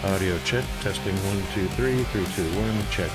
Audio check, testing 1, 2, 3, 3, 2, 1, check.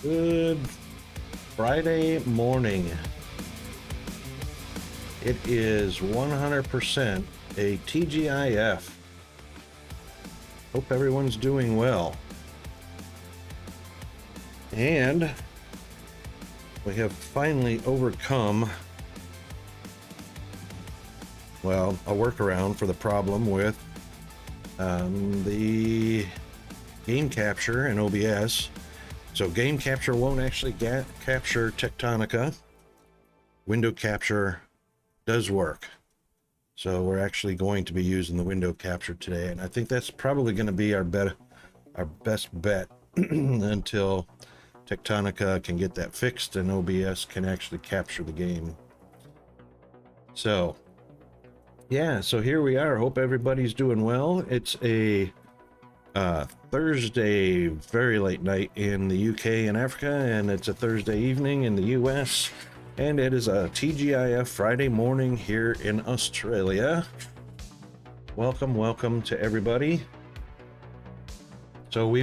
Good Friday morning. It is 100% a TGIF. Hope everyone's doing well. And we have finally overcome, well, a workaround for the problem with the game capture in OBS. So game capture won't actually capture Techtonica. Window capture does work. So we're actually going to be using the window capture today, and I think that's probably going to be our best bet until Techtonica can get that fixed and OBS can actually capture the game. So yeah, so here we are. Hope everybody's doing well. It's a Thursday, very late night in the UK and Africa, and it's a Thursday evening in the US, and it is a TGIF Friday morning here in Australia. Welcome to everybody. So we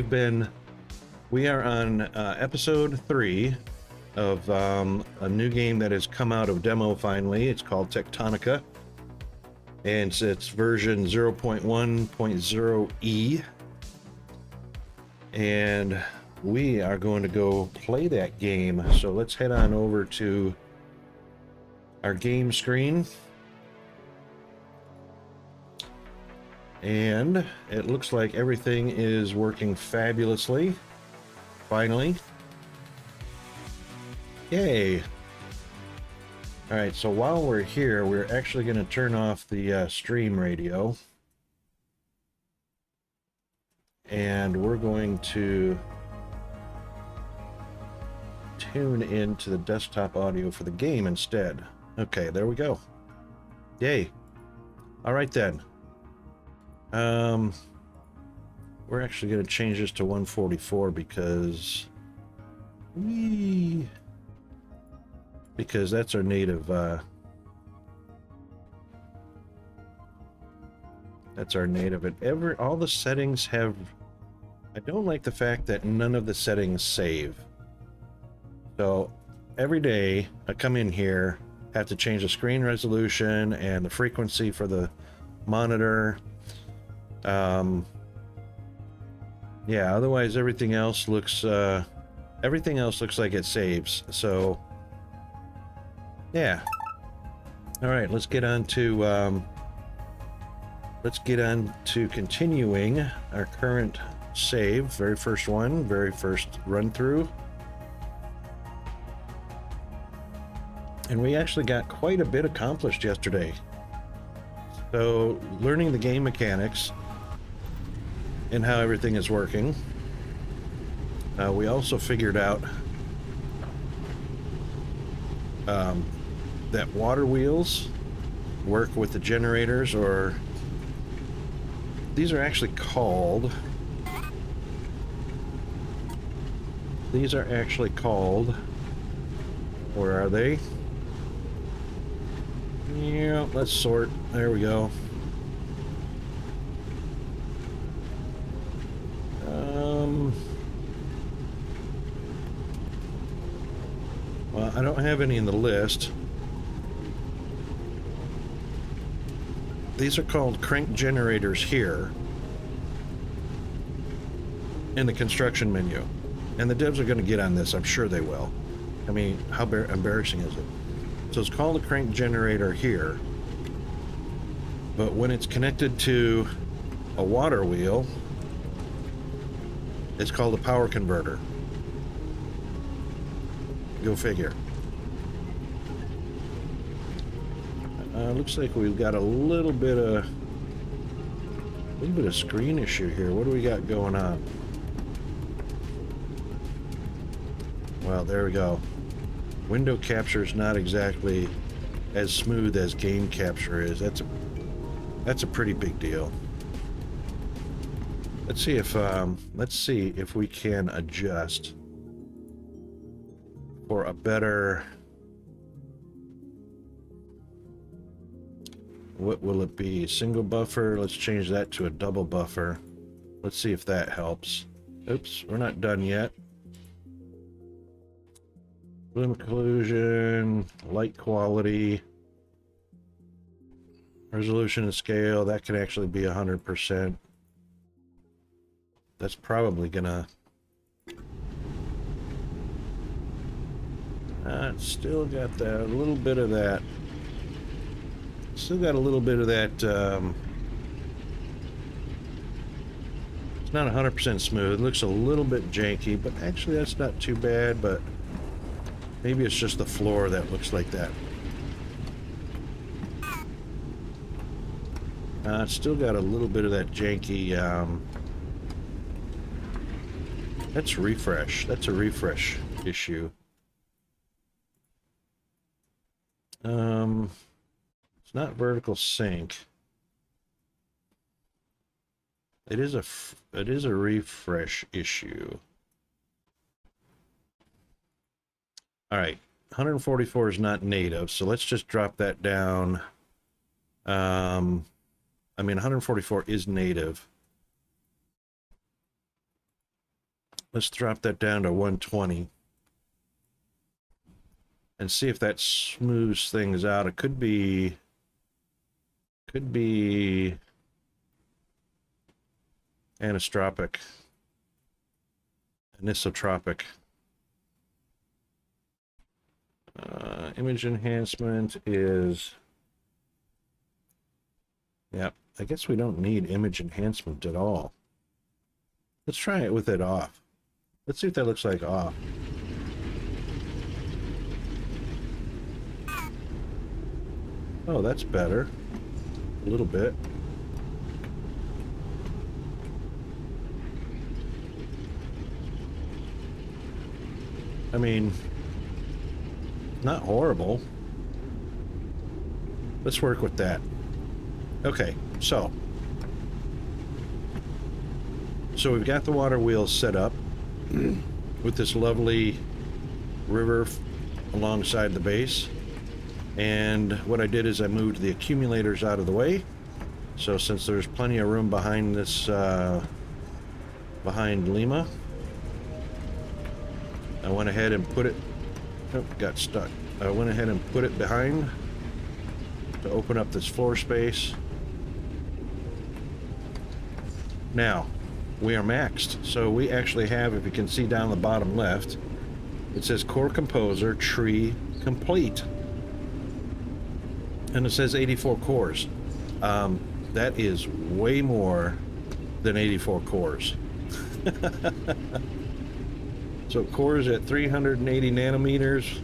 are on episode 3 of a new game that has come out of demo finally. It's called Techtonica, and it's version 0.1.0e. And we are going to go play that game. So let's head on over to our game screen. And it looks like everything is working fabulously. Finally. Yay. All right, so while we're here, we're actually going to turn off the stream radio. And we're going to tune into the desktop audio for the game instead. Okay, there we go. Yay. All right then. We're actually going to change this to 144 because that's our native and all the settings have. I don't like the fact that none of the settings save. So every day I come in here, have to change the screen resolution and the frequency for the monitor. Yeah, otherwise everything else looks like it saves. So yeah. All right, let's get on to continuing our current save. Very first run through. And we actually got quite a bit accomplished yesterday. So learning the game mechanics and how everything is working. We also figured out that water wheels work with the generators, or these are actually called where are they? Yeah, let's sort. There we go. Well, I don't have any in the list. These are called crank generators here in the construction menu. And the devs are going to get on this. I'm sure they will. I mean, how embarrassing is it? So it's called a crank generator here. But when it's connected to a water wheel, it's called a power converter. Go figure. Looks like we've got a little bit of screen issue here. What do we got going on? Well, there we go. Window capture is not exactly as smooth as game capture is. That's a pretty big deal. Let's see if we can adjust for a better. What will it be? Single buffer. Let's change that to a double buffer. Let's see if that helps. Oops, we're not done yet. Bloom occlusion, light quality, resolution and scale, that can actually be 100%. That's probably gonna... it's still got that, a little bit of that. Still got a little bit of that, it's not 100% smooth. It looks a little bit janky, but actually that's not too bad, but maybe it's just the floor that looks like that. It's still got a little bit of that janky, that's refresh. That's a refresh issue. It's not vertical sync. It is a refresh issue. All right, 144 is not native, so let's just drop that down. I mean, 144 is native. Let's drop that down to 120 and see if that smooths things out. It could be anisotropic. Image enhancement is, yeah, I guess we don't need image enhancement at all. Let's try it with it off. Let's see what that looks like off. Oh, that's better. A little bit. I mean, not horrible. Let's work with that. Okay, so we've got the water wheels set up with this lovely river alongside the base. And what I did is I moved the accumulators out of the way. So since there's plenty of room behind this, behind Lima, I went ahead and put it, oh, got stuck. I went ahead and put it behind to open up this floor space. Now, we are maxed. So we actually have, if you can see down the bottom left, it says Core Composer Tree Complete. And it says 84 cores. That is way more than 84 cores. So cores at 380 nanometers,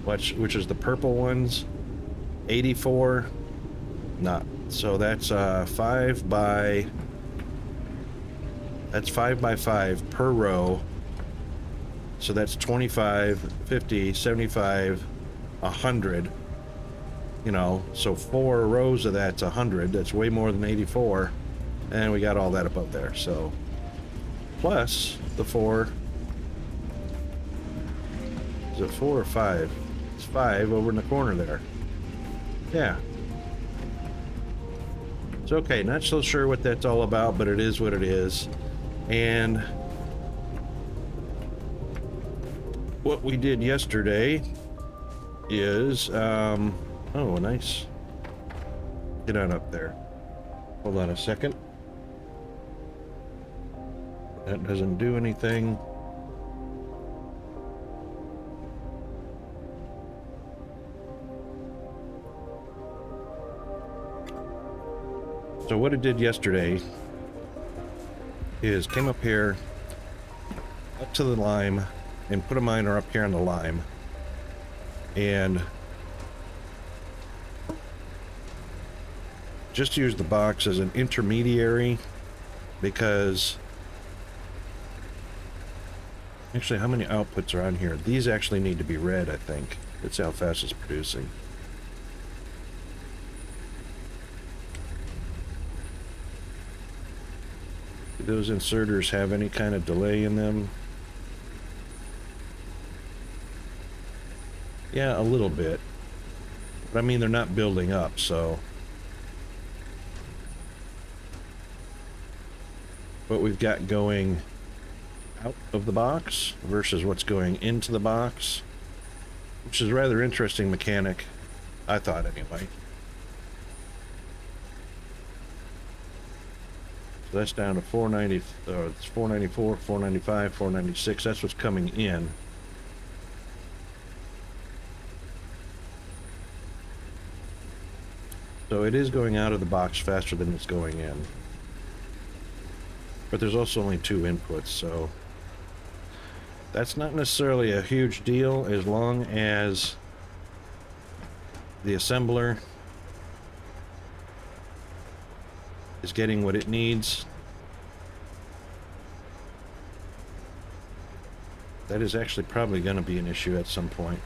which is the purple ones, 84, not. So that's 5 by 5 per row. So that's 25, 50, 75, 100. You know, so 4 rows of that's 100. That's way more than 84. And we got all that above there. So plus the 4. Is it 4 or 5? It's 5 over in the corner there. Yeah. It's okay. Not so sure what that's all about, but it is what it is. And what we did yesterday is, oh, nice. Get on up there. Hold on a second. That doesn't do anything. So what it did yesterday is came up here, up to the lime, and put a miner up here on the lime. And just use the box as an intermediary, because actually, how many outputs are on here? These actually need to be read, I think. That's how fast it's producing. Do those inserters have any kind of delay in them? Yeah, a little bit. But I mean, they're not building up, so. What we've got going out of the box versus what's going into the box. which is a rather interesting mechanic, I thought anyway. So that's down to 490, it's 494, 495, 496. That's what's coming in. So it is going out of the box faster than it's going in. But there's also only 2 inputs, so that's not necessarily a huge deal as long as the assembler is getting what it needs. That is actually probably going to be an issue at some point,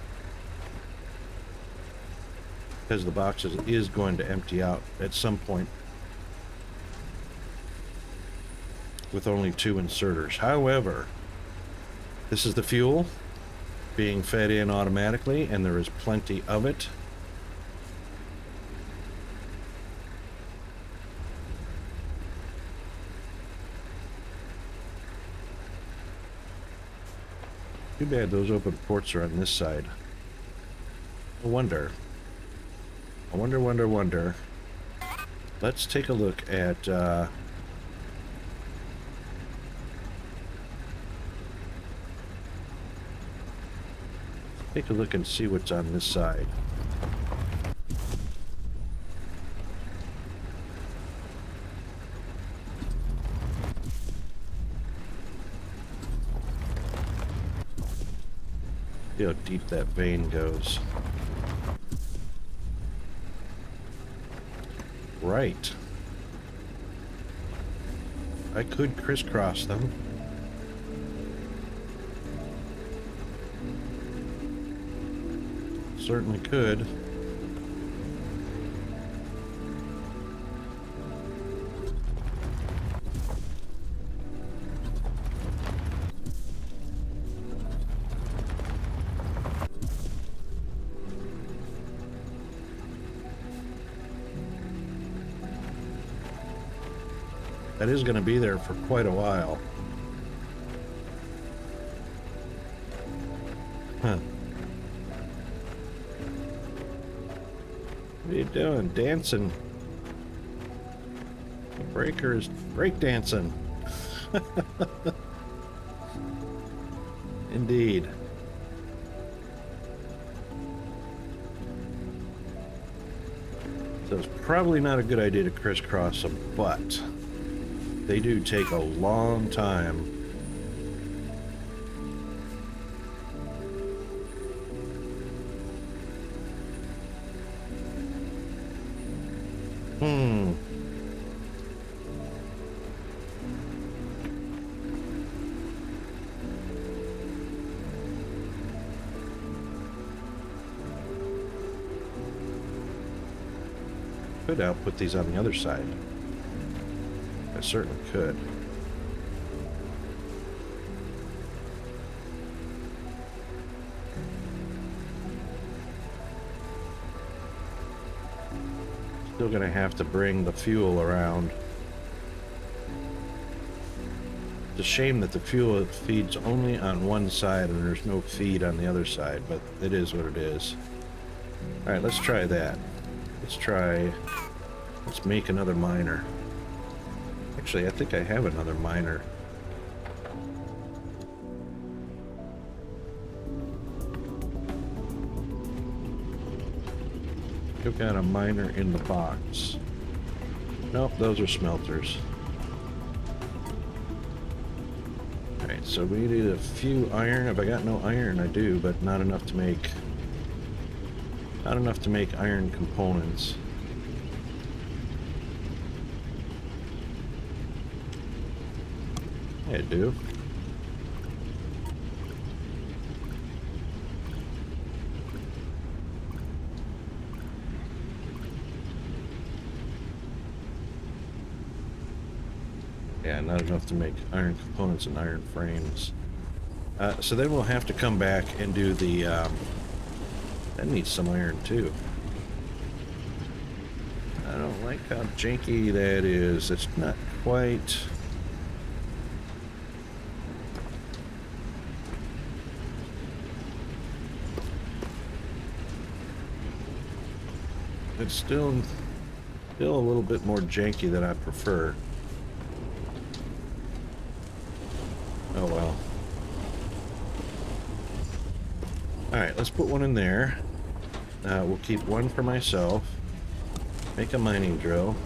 because the box is going to empty out at some point with only 2 inserters. However, this is the fuel being fed in automatically, and there is plenty of it. Too bad those open ports are on this side. I wonder. Let's take a look at take a look and see what's on this side. See how deep that vein goes. Right. I could crisscross them. Certainly could. That is going to be there for quite a while. Huh. What are you doing? Dancing. The breaker is break dancing. Indeed. So it's probably not a good idea to crisscross them, but they do take a long time. Could output these on the other side. I certainly could. Still gonna have to bring the fuel around. It's a shame that the fuel feeds only on one side and there's no feed on the other side, but it is what it is. Alright, let's try that. Let's make another miner. Actually, I think I have another miner. I've got a miner in the box. Nope, those are smelters. Alright, so we need a few iron. If I got no iron, I do, but not enough to make iron components. I do. Yeah, not enough to make iron components and iron frames. So then we'll have to come back and do the... that needs some iron too. I don't like how janky that is. It's not quite... it's still a little bit more janky than I prefer. Oh well. Alright, let's put one in there. We'll keep one for myself. Make a mining drill.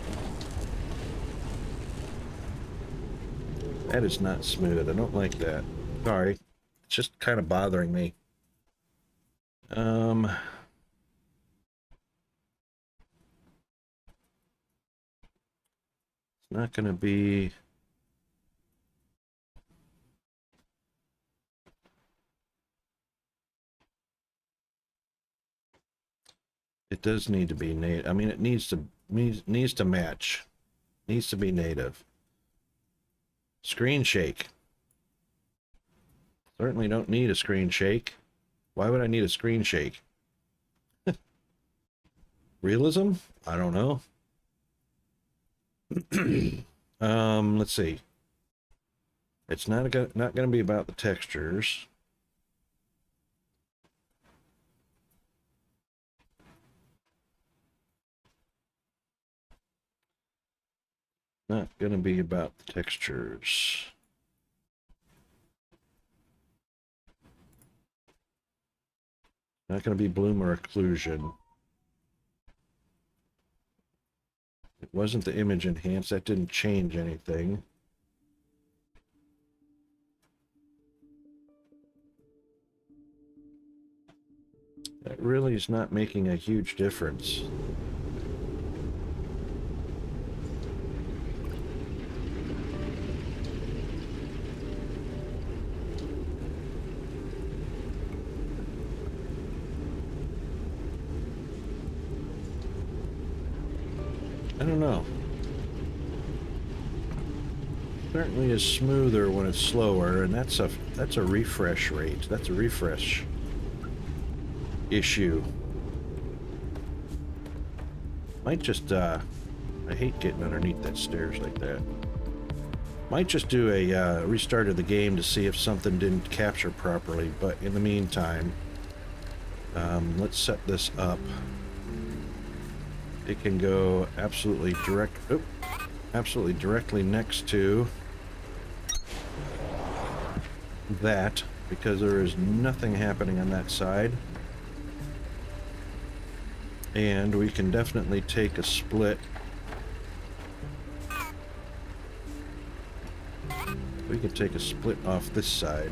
That is not smooth. I don't like that. Sorry. It's just kind of bothering me. It's not going to be... It does need to be native. I mean, it needs to match. Needs to be native. Screen shake. Certainly don't need a screen shake. Why would I need a screen shake? Realism? I don't know. Let's see. It's not going to be about the textures. Not going to be about the textures. Not going to be bloom or occlusion. It wasn't the image enhance. That didn't change anything. That really is not making a huge difference. I don't know. Certainly is smoother when it's slower, and that's a refresh rate. That's a refresh issue. Might just I hate getting underneath that stairs like that. Might just do a restart of the game to see if something didn't capture properly, but in the meantime, let's set this up. It can go absolutely directly next to that, because there is nothing happening on that side. And we can definitely take a split. We can take a split off this side.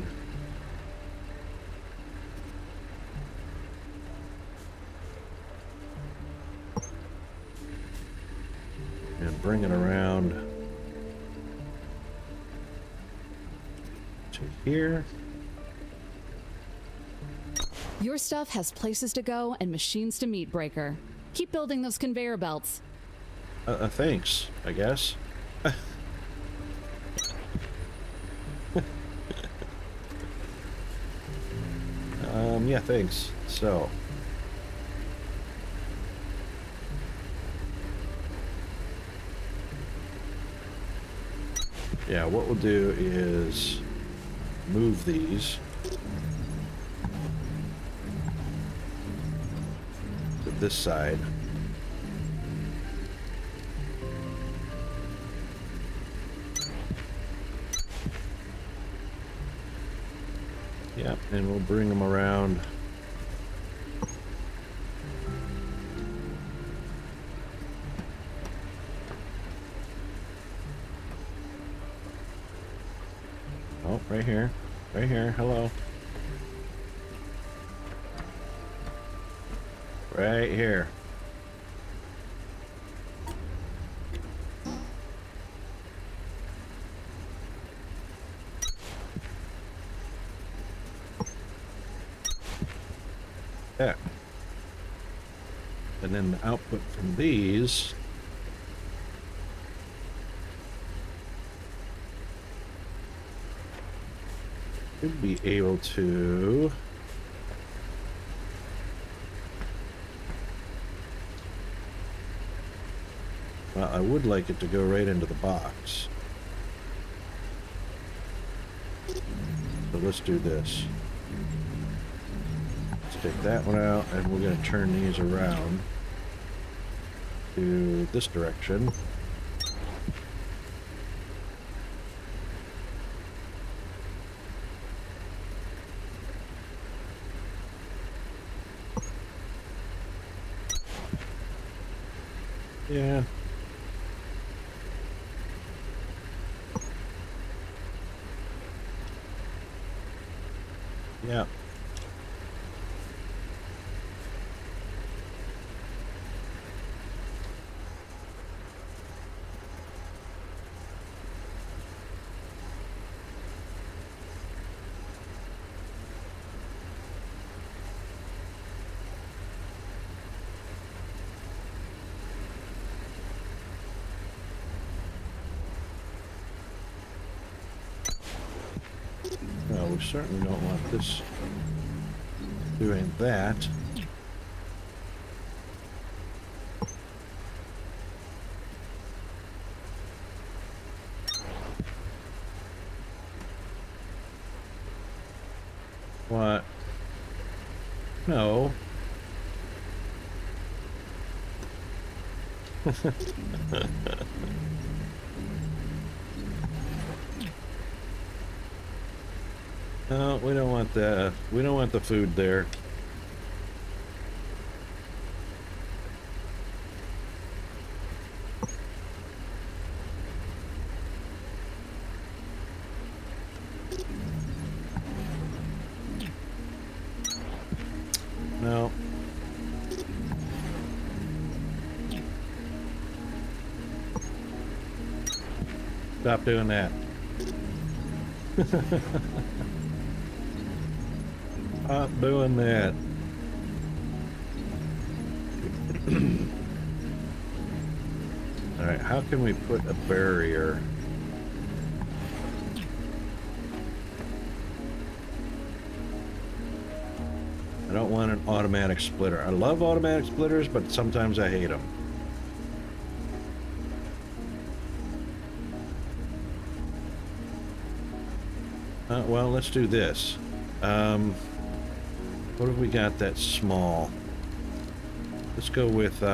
And bring it around to here. Your stuff has places to go and machines to meet, Breaker. Keep building those conveyor belts. Thanks, I guess. Yeah, thanks. So. Yeah, what we'll do is move these to this side. Yep, and we'll bring them around. Oh, right here. Right here. Hello. Right here. Yeah. And then the output from these should be able to well, I would like it to go right into the box. So let's do this. Let's take that one out, and we're going to turn these around. to this direction. Yeah. Yeah. Well, we certainly don't want this doing that. What? No. No, we don't want the food there. No. Stop doing that. Stop doing that. All right, how can we put a barrier? I don't want an automatic splitter. I love automatic splitters, but sometimes I hate them. Well, let's do this. What have we got that's small? Let's go with, we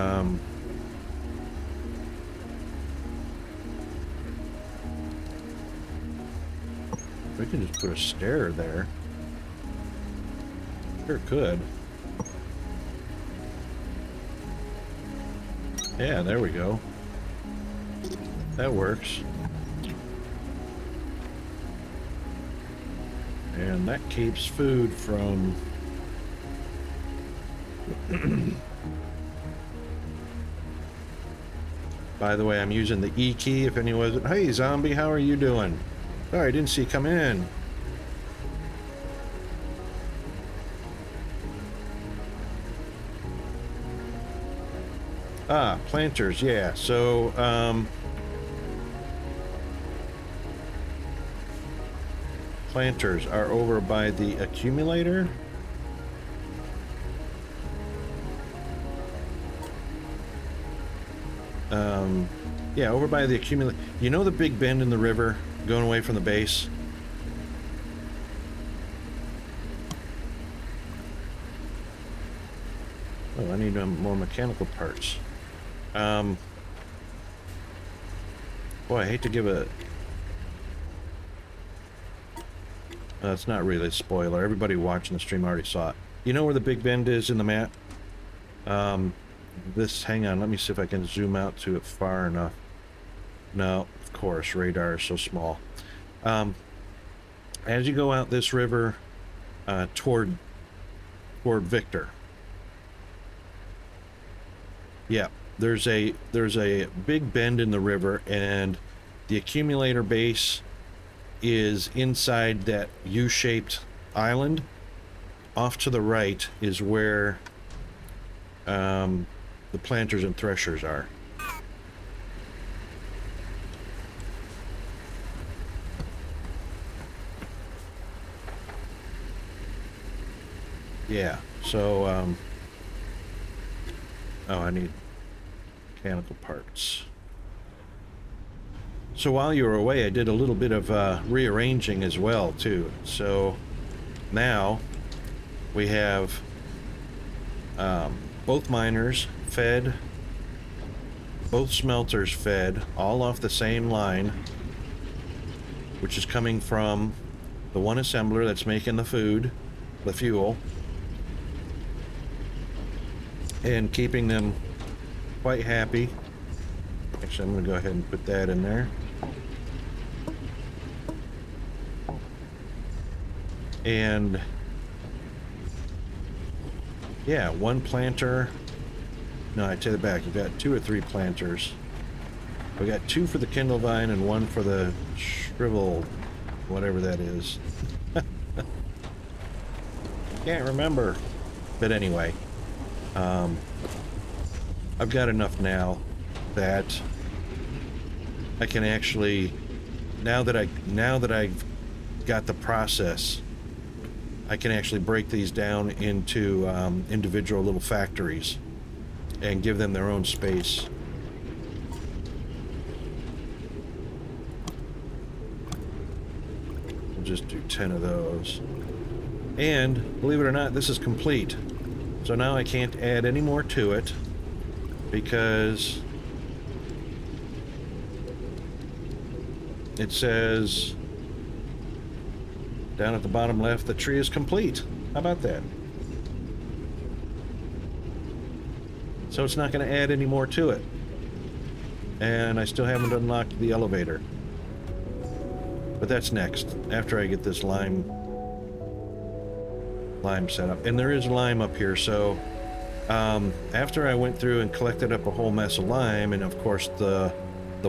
can just put a stair there. Sure could. Yeah, there we go. That works. And that keeps food from... By the way, I'm using the E key if anyone wasn't... Hey, zombie, how are you doing? Sorry, I didn't see you come in. Ah, planters, yeah. So, planters are over by the accumulator. Yeah, over by the accumulator. You know the big bend in the river going away from the base? Oh, I need more mechanical parts. Boy, I hate to give a... it's not really a spoiler. Everybody watching the stream already saw it. You know where the big bend is in the map? Hang on, let me see if I can zoom out to it far enough. No, of course, radar is so small. As you go out this river, toward Victor. Yeah, there's a big bend in the river, and the accumulator base is inside that U-shaped island. Off to the right is where the planters and threshers are. Yeah, so oh, I need mechanical parts. So while you were away, I did a little bit of rearranging as well too. So now we have both miners fed both smelters fed all off the same line, which is coming from the one assembler that's making the food, the fuel, and keeping them quite happy. Actually, I'm going to go ahead and put that in there. And yeah, one planter. No, I take it back. We've got 2 or 3 planters. We got 2 for the Kindle Vine and 1 for the Shrivel, whatever that is. Can't remember. But anyway, I've got enough now that I can actually, now that I've got the process, I can actually break these down into individual little factories and give them their own space. We'll just do 10 of those. And believe it or not, this is complete. So now I can't add any more to it because it says down at the bottom left, the tree is complete. How about that? So it's not going to add any more to it. And I still haven't unlocked the elevator. But that's next, after I get this lime set up. And there is lime up here, so after I went through and collected up a whole mess of lime, and of course the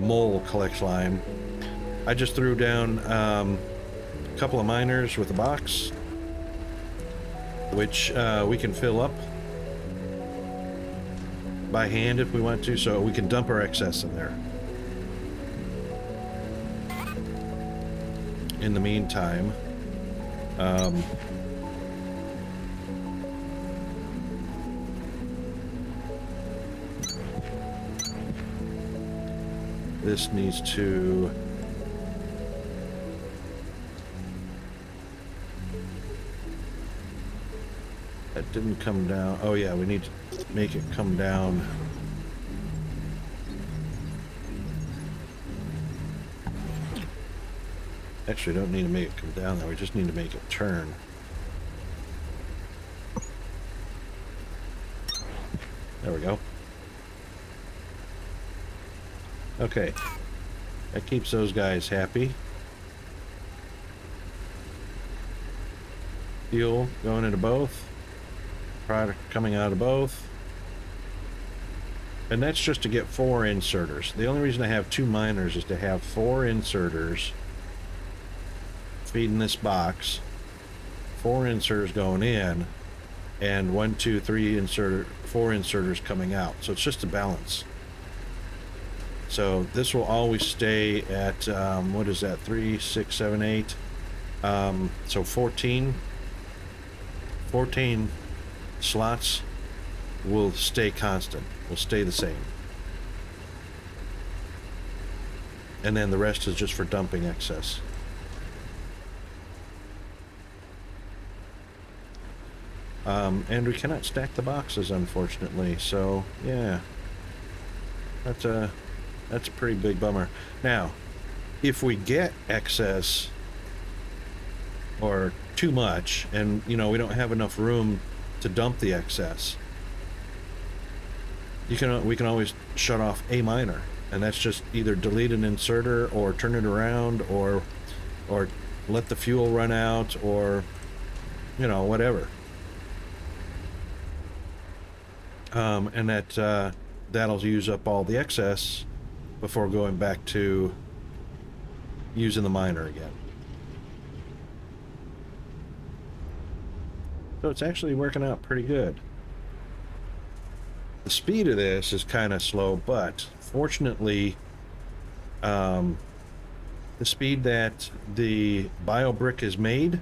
mole collects lime, I just threw down a couple of miners with a box, which we can fill up by hand if we want to, so we can dump our excess in there. In the meantime, this needs to that didn't come down. Oh yeah, we need to make it come down. Actually, don't need to make it come down there. We just need to make it turn. There we go. Okay. That keeps those guys happy. Fuel going into both. Product coming out of both. And that's just to get 4 inserters. The only reason I have 2 miners is to have 4 inserters feeding this box, 4 inserters going in, and 1, 2, 3 4 inserters coming out. So it's just a balance. So this will always stay at what is that, 3, 6, 7, 8, so 14 slots will stay constant, will stay the same, and then the rest is just for dumping excess. And we cannot stack the boxes, unfortunately, so yeah, that's a pretty big bummer. Now, if we get excess or too much, and you know we don't have enough room to dump the excess, we can always shut off a miner, and that's just either delete an inserter or turn it around or let the fuel run out, or you know, whatever. And that'll use up all the excess before going back to using the miner again. So it's actually working out pretty good. The speed of this is kind of slow, but fortunately, the speed that the bio brick is made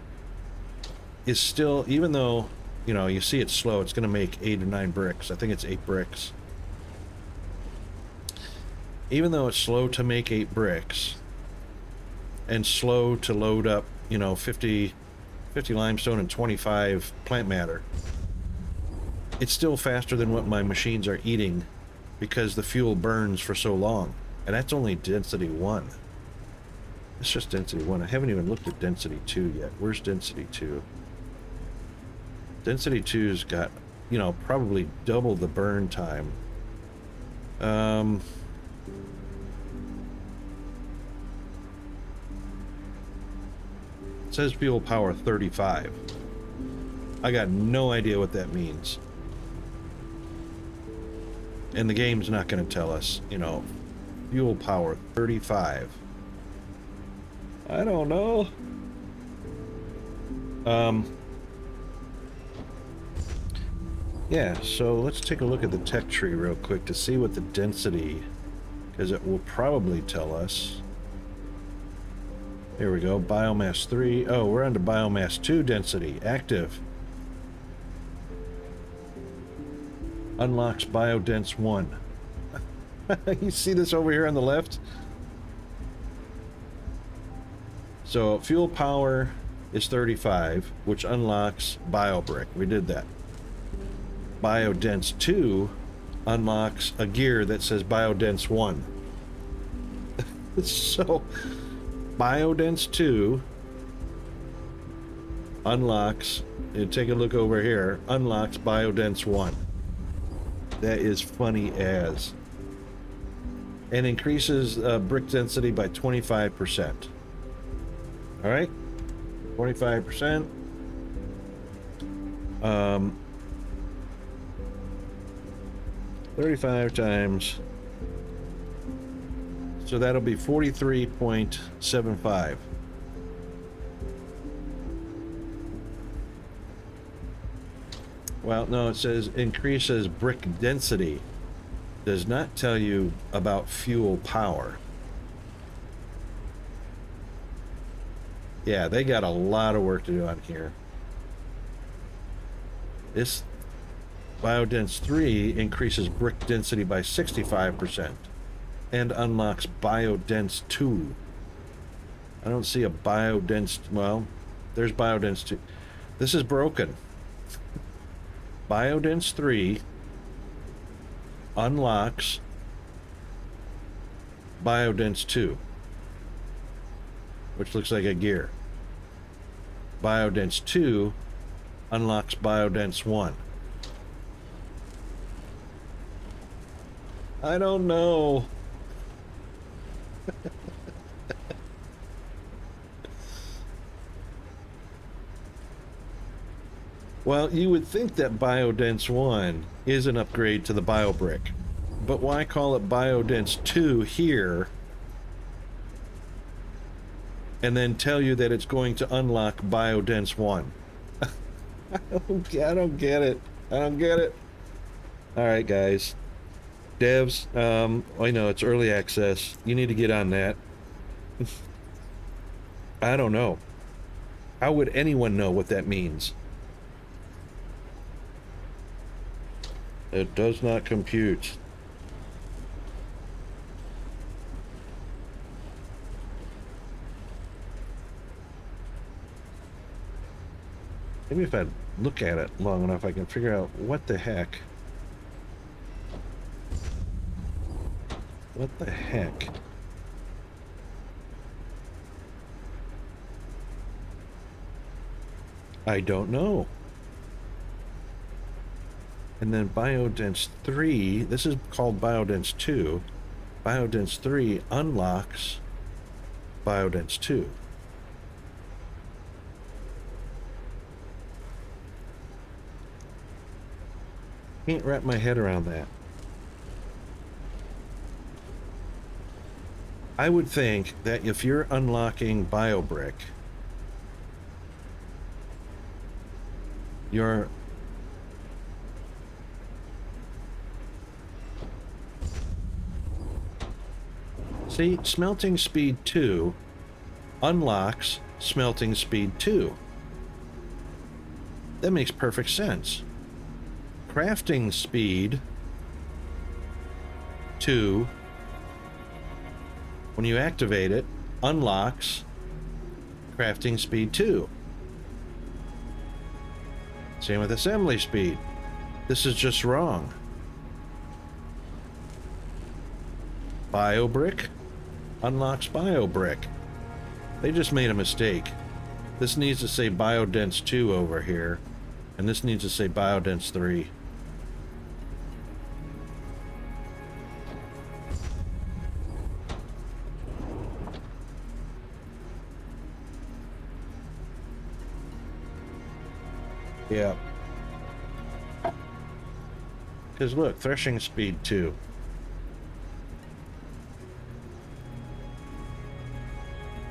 is still, even though, you know, you see it's slow, it's going to make 8 or 9 bricks. I think it's 8 bricks. Even though it's slow to make 8 bricks and slow to load up, you know, 50 limestone and 25 plant matter, it's still faster than what my machines are eating because the fuel burns for so long. And that's only density 1. It's just density 1. I haven't even looked at density 2 yet. Where's density 2? Density 2's got, you know, probably double the burn time. It says fuel power 35. I got no idea what that means. And the game's not going to tell us, you know, fuel power 35. I don't know. Yeah, so let's take a look at the tech tree real quick to see what the density, because it will probably tell us. Here we go, biomass 3. Oh, we're on to biomass 2 density, active. Unlocks biodense 1. You see this over here on the left? So fuel power is 35, which unlocks biobrick. We did that. Biodense 2 unlocks a gear that says biodense 1. So biodense 2 unlocks, and take a look over here, unlocks biodense 1. That is funny as. And increases brick density by 25%. All right, 25%. 35 times. So that'll be 43.75. Well, no, it says increases brick density. Does not tell you about fuel power. Yeah, they got a lot of work to do on here. This Biodense 3 increases brick density by 65% and unlocks Biodense 2. I don't see a Biodense, well, there's Biodense 2. This is broken. Biodense 3 unlocks Biodense 2, which looks like a gear. Biodense 2 unlocks Biodense 1. I don't know. Well, you would think that Biodense 1 is an upgrade to the BioBrick, but why call it Biodense 2 here and then tell you that it's going to unlock Biodense 1? I don't get it. I don't get it. All right, guys. Devs, I know it's early access. You need to get on that. I don't know. How would anyone know what that means? It does not compute. Maybe if I look at it long enough, I can figure out what the heck. What the heck? I don't know. And then Biodense 3, this is called Biodense 2. Biodense 3 unlocks Biodense 2. Can't wrap my head around that. I would think that if you're unlocking BioBrick, you're see, smelting speed 2 unlocks smelting speed 2. That makes perfect sense. Crafting speed 2, when you activate it, unlocks crafting speed 2. Same with assembly speed. This is just wrong. BioBrick unlocks BioBrick. They just made a mistake. This needs to say Biodense 2 over here, and this needs to say Biodense 3. Yeah. Because look, threshing speed 2.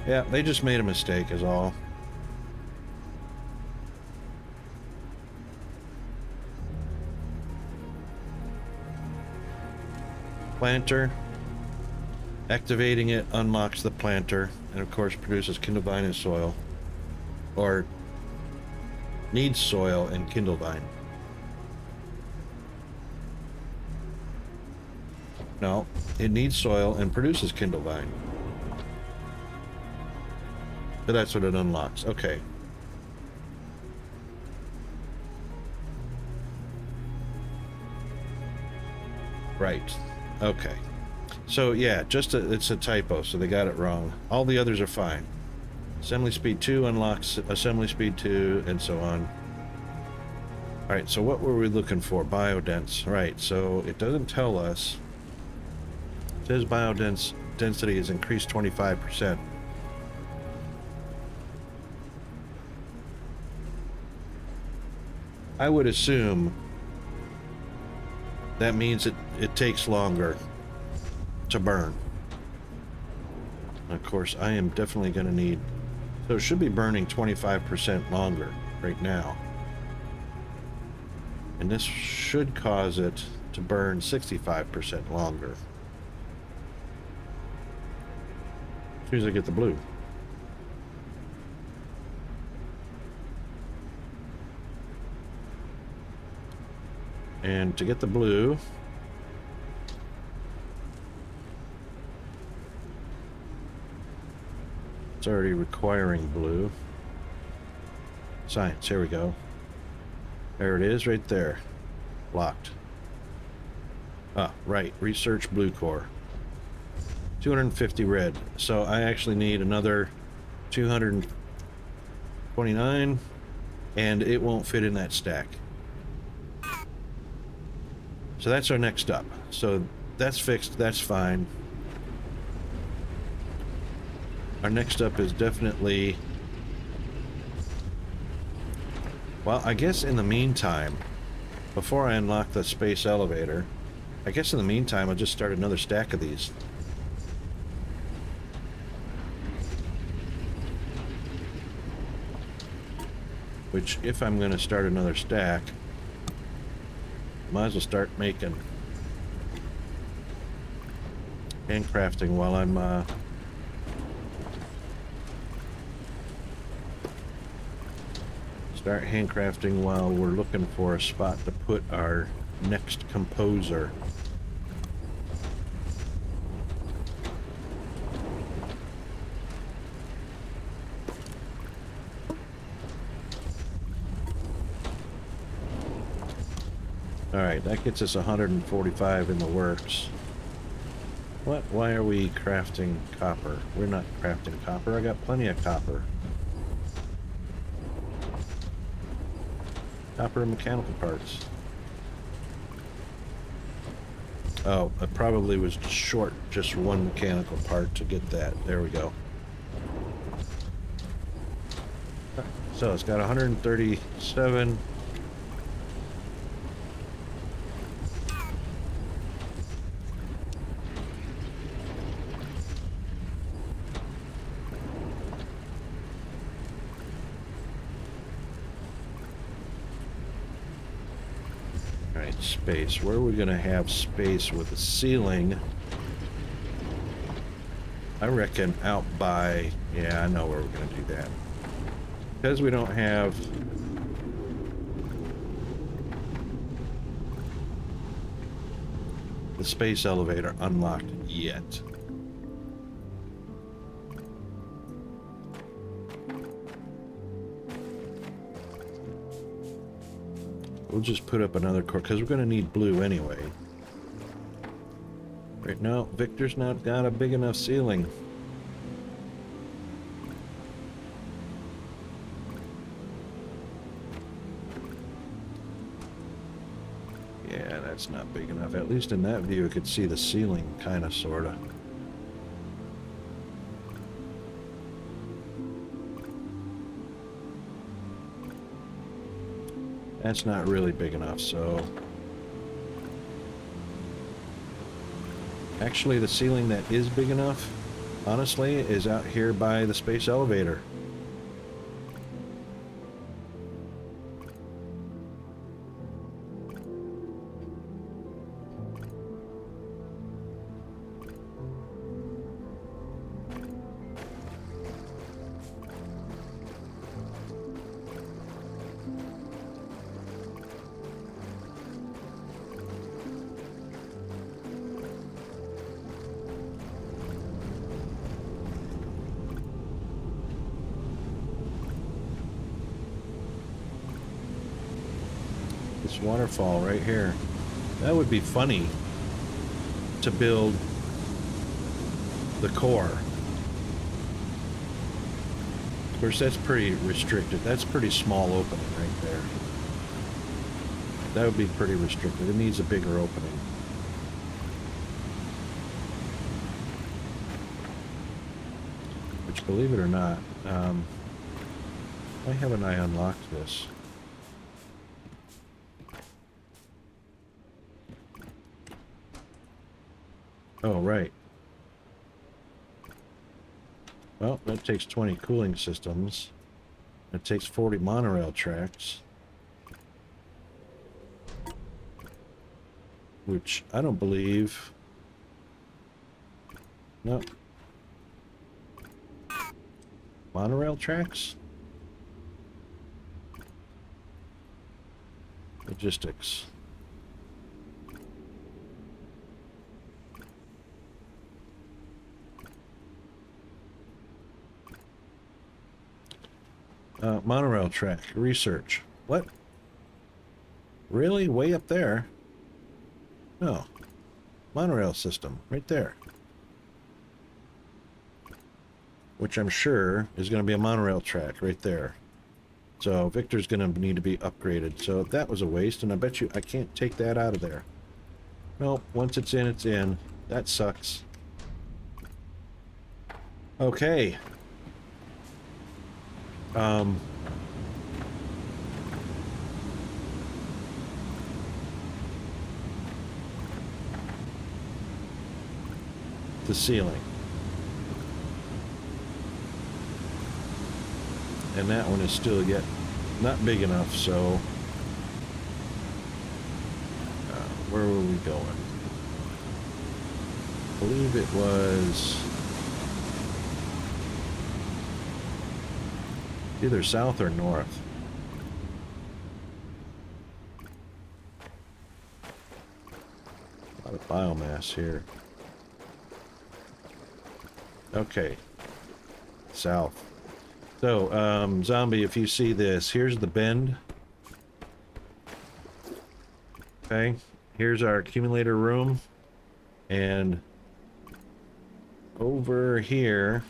Yeah, they just made a mistake is all. Planter. Activating it unlocks the planter, and of course produces Kindlevine and soil. Or needs soil and Kindlevine. No, it needs soil and produces Kindlevine. But that's what it unlocks. Okay. Right. Okay. So yeah, it's a typo, so they got it wrong. All the others are fine. Assembly speed 2 unlocks assembly speed 2, and so on. Alright, so what were we looking for? Biodense. Right, so it doesn't tell us. It says biodense density is increased 25%. I would assume that means it takes longer to burn. Of course, I am definitely going to need... So it should be burning 25% longer right now. And this should cause it to burn 65% longer. As soon as I get the blue. And to get the blue... It's already requiring blue. Science, here we go. There it is, right there. Locked. Ah, right. Research blue core. 250 red. So I actually need another 229, and it won't fit in that stack. So that's our next up. So that's fixed, that's fine. Our next up is definitely... Well, I guess in the meantime, before I unlock the space elevator, I guess in the meantime I'll just start another stack of these. Which, if I'm going to start another stack, might as well start making handcrafting while I'm start handcrafting while we're looking for a spot to put our next composer. Alright, that gets us 145 in the works. What? Why are we crafting copper? We're not crafting copper. I got plenty of copper. Copper and mechanical parts. Oh, I probably was short just one mechanical part to get that. There we go. So it's got 137. Space. Where are we going to have space with a ceiling? I reckon out by... Yeah, I know where we're going to do that. Because we don't have... the space elevator unlocked yet. We'll just put up another core, because we're going to need blue anyway. Right now, Victor's not got a big enough ceiling. Yeah, that's not big enough. At least in that view, you could see the ceiling, kind of, sort of. That's not really big enough, so... Actually, the ceiling that is big enough, honestly, is out here by the space elevator. This waterfall right here. That would be funny to build the core. Of course, that's pretty restricted. That's pretty small opening right there. That would be pretty restricted. It needs a bigger opening. Which, believe it or not, why haven't I unlocked this? Oh, right. Well, that takes 20 cooling systems. It takes 40 monorail tracks. Which I don't believe... No. Monorail tracks? Logistics. Monorail track. Research. What? Really? Way up there? No. Monorail system. Right there. Which I'm sure is going to be a monorail track right there. So Victor's going to need to be upgraded. So that was a waste, and I bet you I can't take that out of there. Nope. Once it's in, it's in. That sucks. Okay. The ceiling. And that one is still yet not big enough, so where were we going? I believe it was either south or north. A lot of biomass here. Okay. South. So, Zombie, if you see this, here's the bend. Okay. Here's our accumulator room. And over here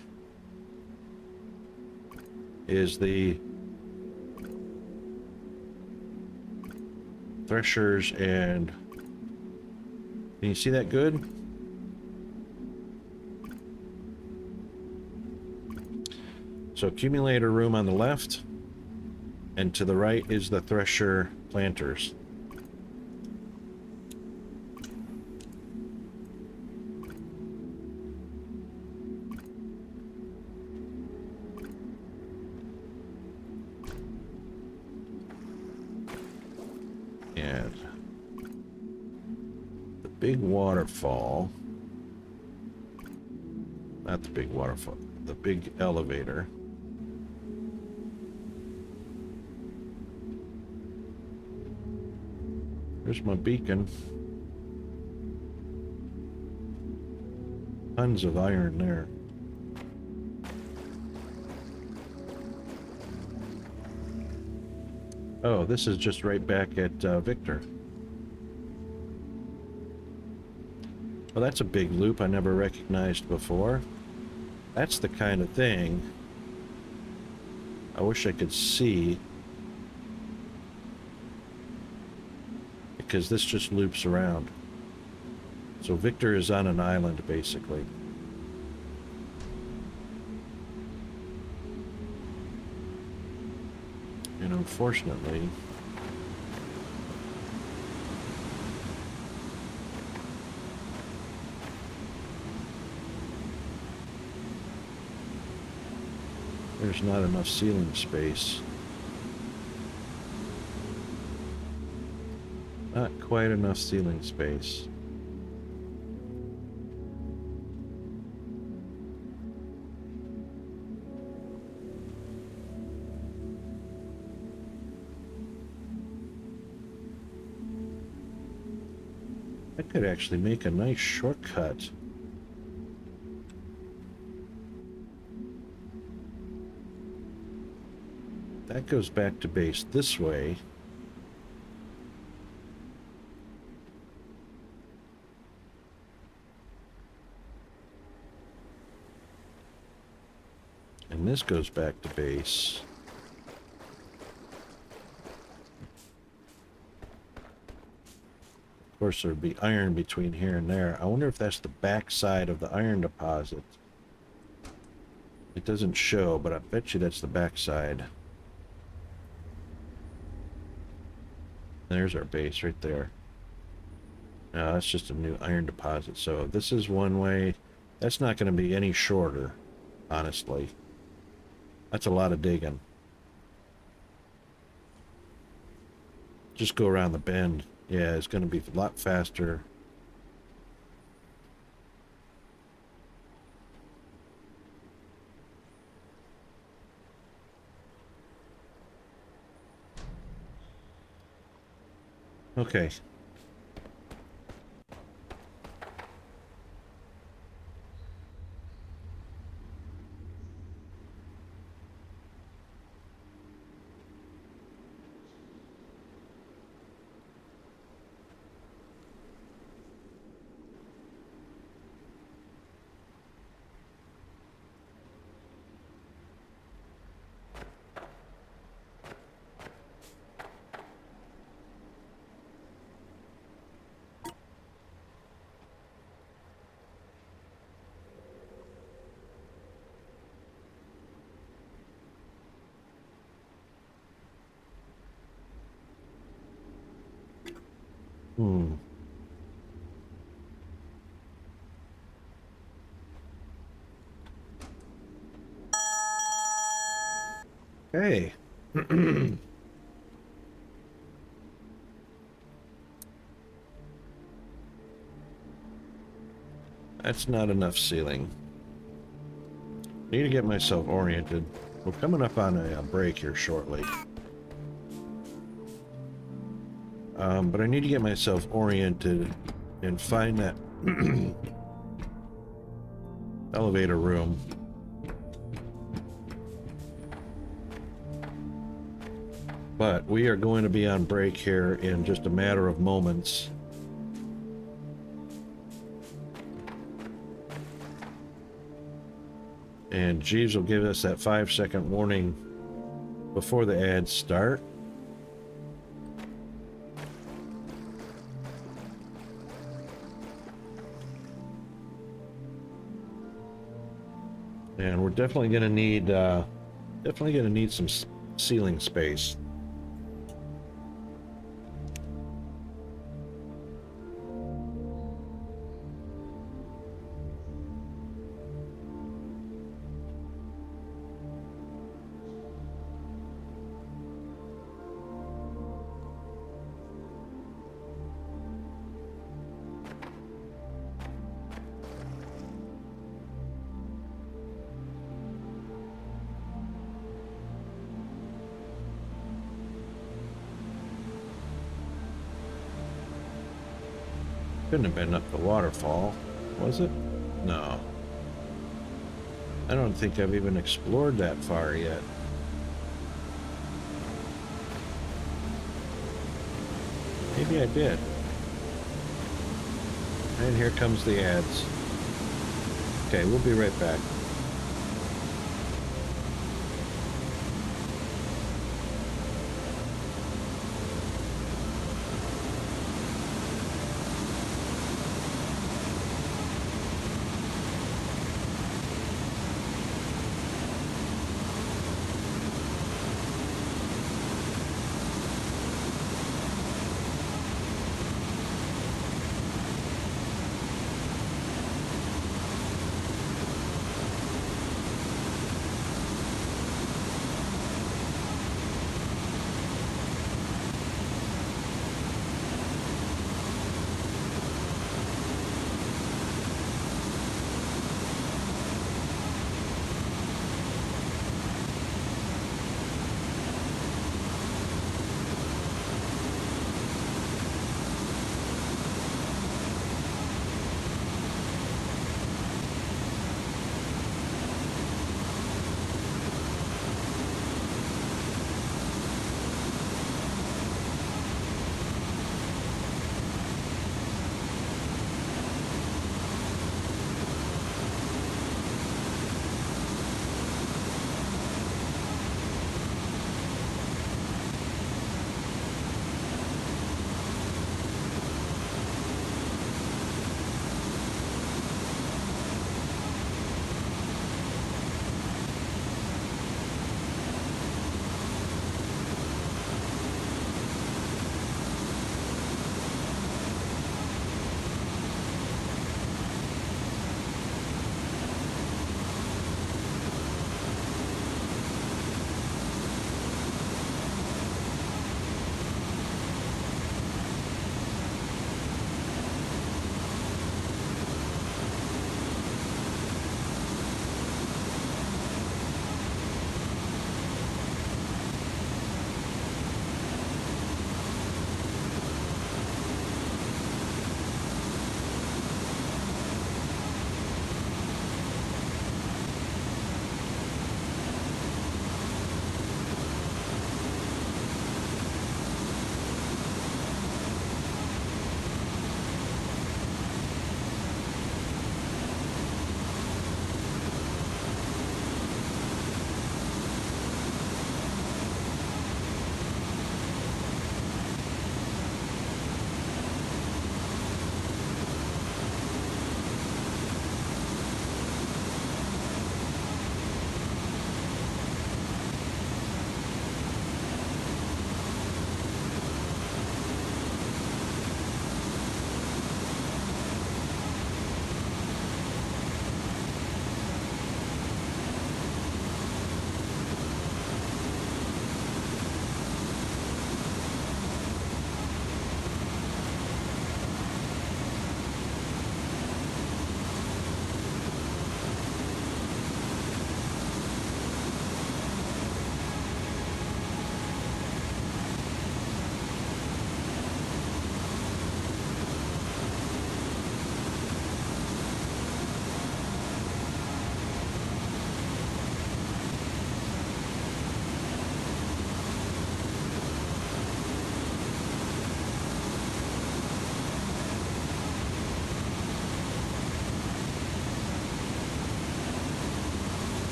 is the threshers, and can you see that good? So accumulator room on the left, and to the right is the thresher planters. And the big waterfall, not the big waterfall, the big elevator. There's my beacon. Tons of iron there. Oh, this is just right back at Victor. Well, that's a big loop I never recognized before. That's the kind of thing I wish I could see, because this just loops around. So Victor is on an island, basically. And unfortunately, there's not enough ceiling space. Not quite enough ceiling space. I could actually make a nice shortcut. That goes back to base this way. And this goes back to base. Of course, there'd be iron between here and there. I wonder if that's the back side of the iron deposit. It doesn't show, but I bet you that's the back side. There's our base right there. No, that's just a new iron deposit. So this is one way. That's not going to be any shorter, honestly. That's a lot of digging. Just go around the bend. Yeah, it's going to be a lot faster. Okay. Hey. That's not enough ceiling. Need to get myself oriented. We're coming up on a break here shortly. But I need to get myself oriented and find that elevator room. But we are going to be on break here in just a matter of moments. And Jeeves will give us that 5-second warning before the ads start. And we're definitely going to need some ceiling space. Couldn't have been up the waterfall, was it? No. I don't think I've even explored that far yet. Maybe I did. And here comes the ads. Okay, we'll be right back.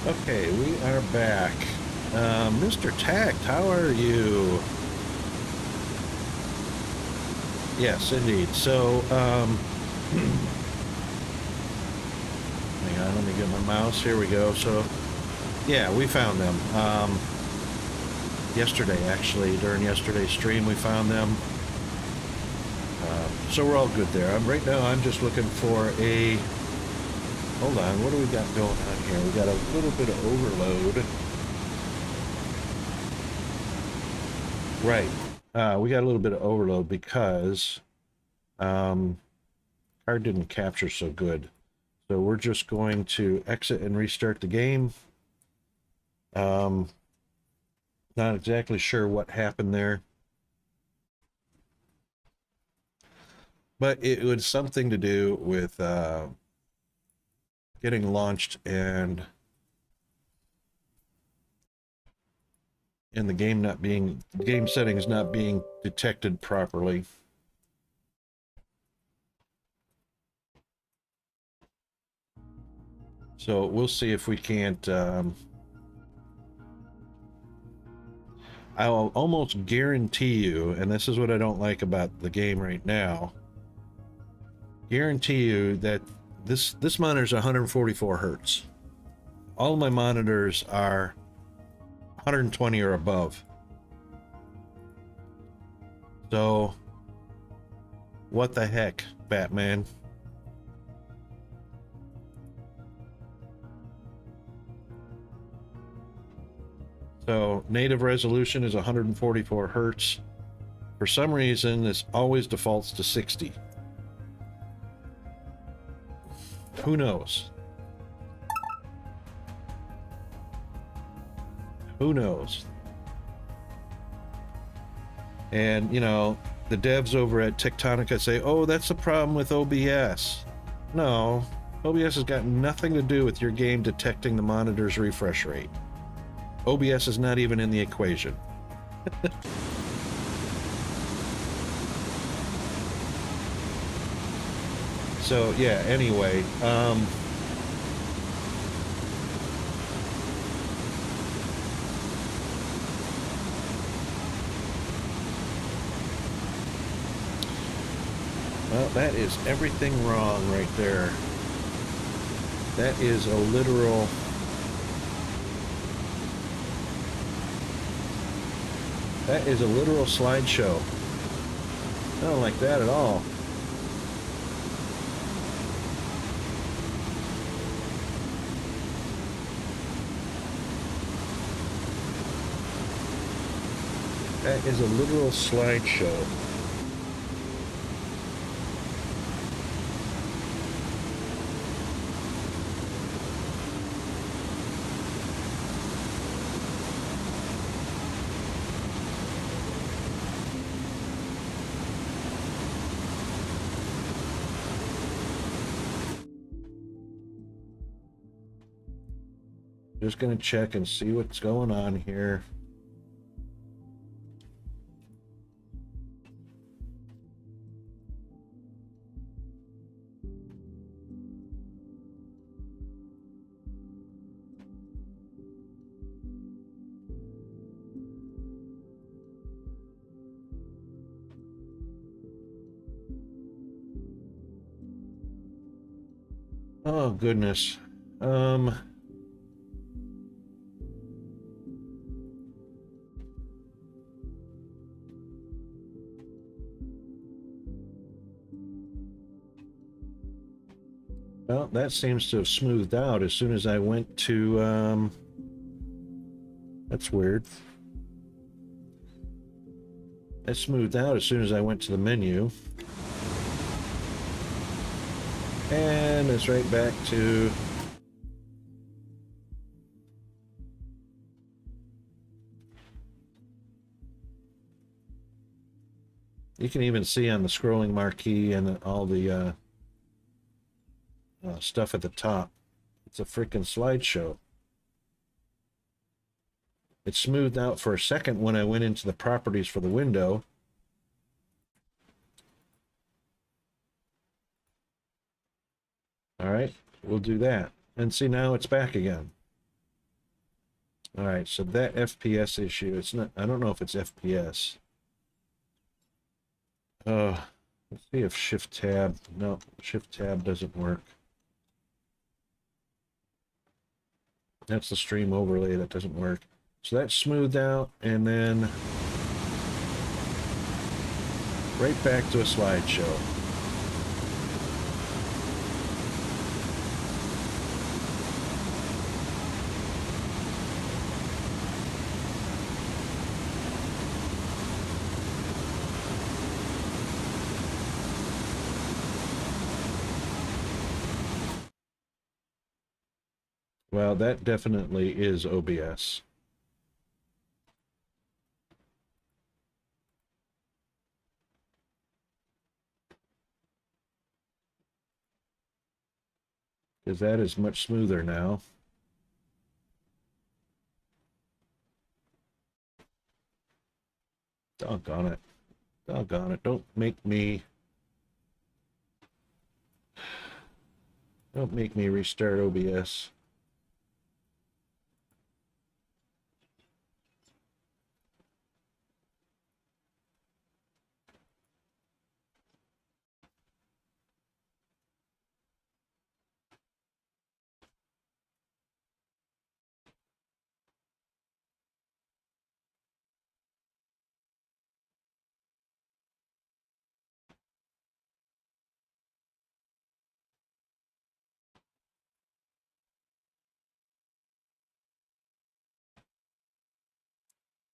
Okay, we are back. Mr. Tact, how are you? Yes, indeed. So, hang on, let me get my mouse. Here we go. So, yeah, we found them. Yesterday, actually, during yesterday's stream, we found them. So we're all good there. Right now, I'm just looking for a... Hold on, what do we got going on here? We got a little bit of overload. Right. We got a little bit of overload because card didn't capture so good. So we're just going to exit and restart the game. Not exactly sure what happened there. But it was something to do with getting launched and the game settings not being detected properly. So we'll see if we can't. I'll almost guarantee you, and this is what I don't like about the game right now, guarantee you that this monitor is 144 hertz. All of my monitors are 120 or above. So what the heck, Batman? So native resolution is 144 hertz. For some reason, this always defaults to 60. Who knows? Who knows? And, you know, the devs over at Techtonica say, oh, that's the problem with OBS. No, OBS has got nothing to do with your game detecting the monitor's refresh rate. OBS is not even in the equation. So, yeah, anyway, well, that is everything wrong right there. That is a literal... That is a literal slideshow. I don't like that at all. That is a literal slideshow. Just gonna check and see what's going on here. Oh goodness. Well, that seems to have smoothed out as soon as I went to, that's weird. That smoothed out as soon as I went to the menu. And it's right back to... You can even see on the scrolling marquee and all the stuff at the top. It's a freaking slideshow. It smoothed out for a second when I went into the properties for the window. All right, we'll do that. And see, now it's back again. All right, so that FPS issue, it's not, I don't know if it's FPS. Let's see if Shift Tab, no, Shift Tab doesn't work. That's the stream overlay that doesn't work. So that's smoothed out, and then right back to a slideshow. Well, that definitely is OBS. Because that is much smoother now. Doggone it. Doggone it. Don't make me restart OBS.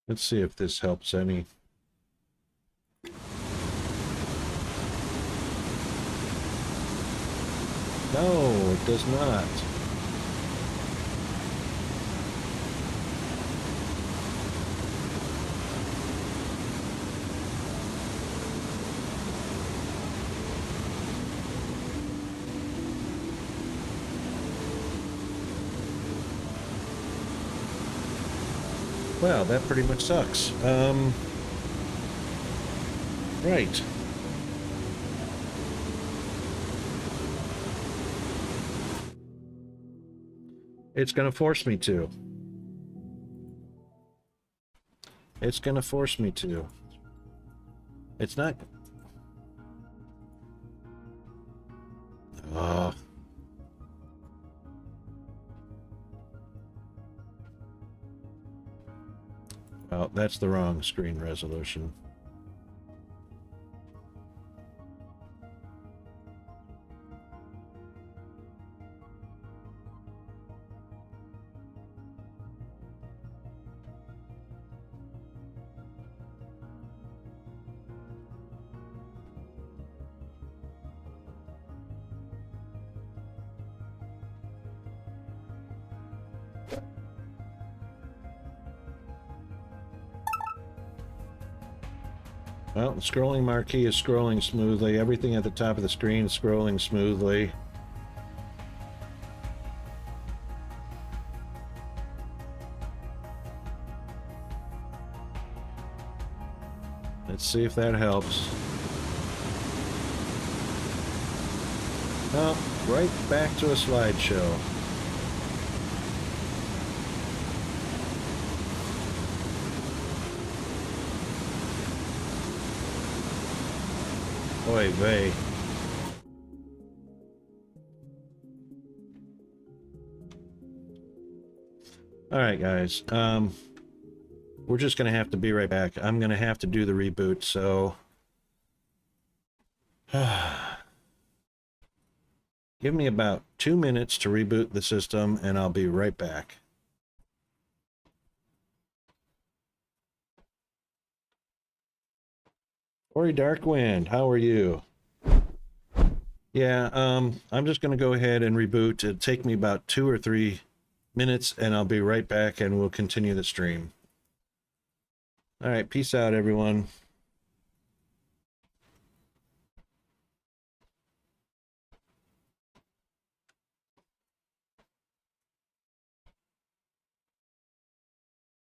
Let's see if this helps any. No, it does not. Well, that pretty much sucks. Right. It's going to force me to. It's going to force me to. It's not... Well, that's the wrong screen resolution. Well, the scrolling marquee is scrolling smoothly. Everything at the top of the screen is scrolling smoothly. Let's see if that helps. Oh, right back to a slideshow. Oy vey. All right, guys. We're just gonna have to be right back. I'm gonna have to do the reboot, so give me about 2 minutes to reboot the system, and I'll be right back. Ori Darkwind, how are you? Yeah, I'm just gonna go ahead and reboot. It'll take me about 2 or 3 minutes, and I'll be right back, and we'll continue the stream. All right, peace out, everyone.